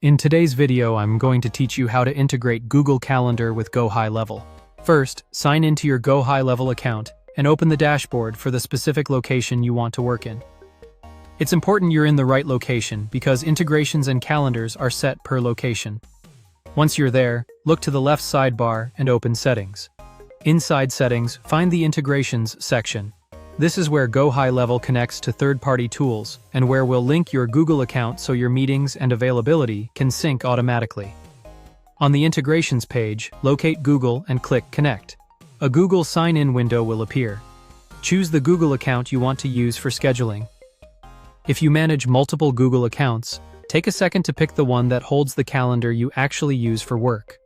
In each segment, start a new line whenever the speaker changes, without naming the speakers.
In today's video, I'm going to teach you how to integrate Google Calendar with GoHighLevel. First, sign into your GoHighLevel account and open the dashboard for the specific location you want to work in. It's important you're in the right location because integrations and calendars are set per location. Once you're there, look to the left sidebar and open Settings. Inside Settings, find the Integrations section. This is where GoHighLevel connects to third-party tools and where we'll link your Google account so your meetings and availability can sync automatically. On the Integrations page, locate Google and click Connect. A Google sign-in window will appear. Choose the Google account you want to use for scheduling. If you manage multiple Google accounts, take a second to pick the one that holds the calendar you actually use for work.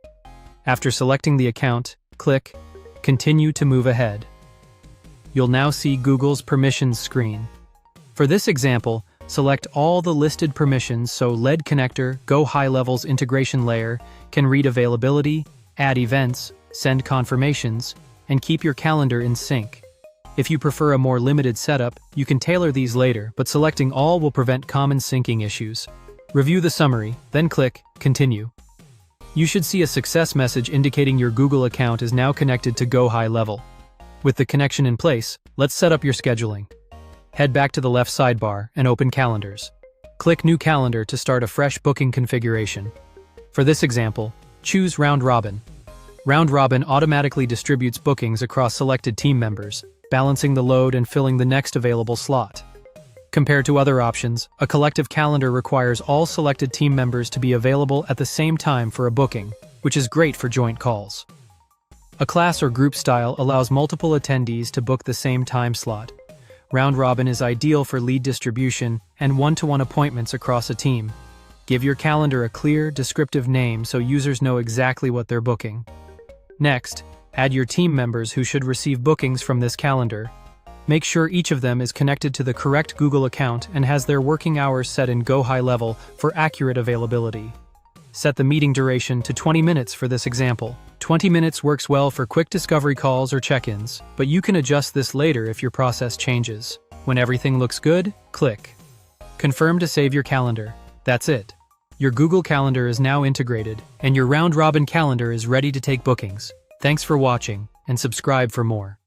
After selecting the account, click Continue to move ahead. You'll now see Google's permissions screen. For this example, select all the listed permissions so LED Connector, GoHighLevel's integration layer, can read availability, add events, send confirmations, and keep your calendar in sync. If you prefer a more limited setup, you can tailor these later, but selecting all will prevent common syncing issues. Review the summary, then click Continue. You should see a success message indicating your Google account is now connected to GoHighLevel. With the connection in place, let's set up your scheduling. Head back to the left sidebar and open Calendars. Click New Calendar to start a fresh booking configuration. For this example, choose Round Robin. Round Robin automatically distributes bookings across selected team members, balancing the load and filling the next available slot. Compared to other options, a collective calendar requires all selected team members to be available at the same time for a booking, which is great for joint calls. A class or group style allows multiple attendees to book the same time slot. Round Robin is ideal for lead distribution and one-to-one appointments across a team. Give your calendar a clear, descriptive name so users know exactly what they're booking. Next, add your team members who should receive bookings from this calendar. Make sure each of them is connected to the correct Google account and has their working hours set in GoHighLevel for accurate availability. Set the meeting duration to 20 minutes for this example. 20 minutes works well for quick discovery calls or check-ins, but you can adjust this later if your process changes. When everything looks good, click Confirm to save your calendar. That's it. Your Google Calendar is now integrated, and your Round Robin calendar is ready to take bookings. Thanks for watching, and subscribe for more.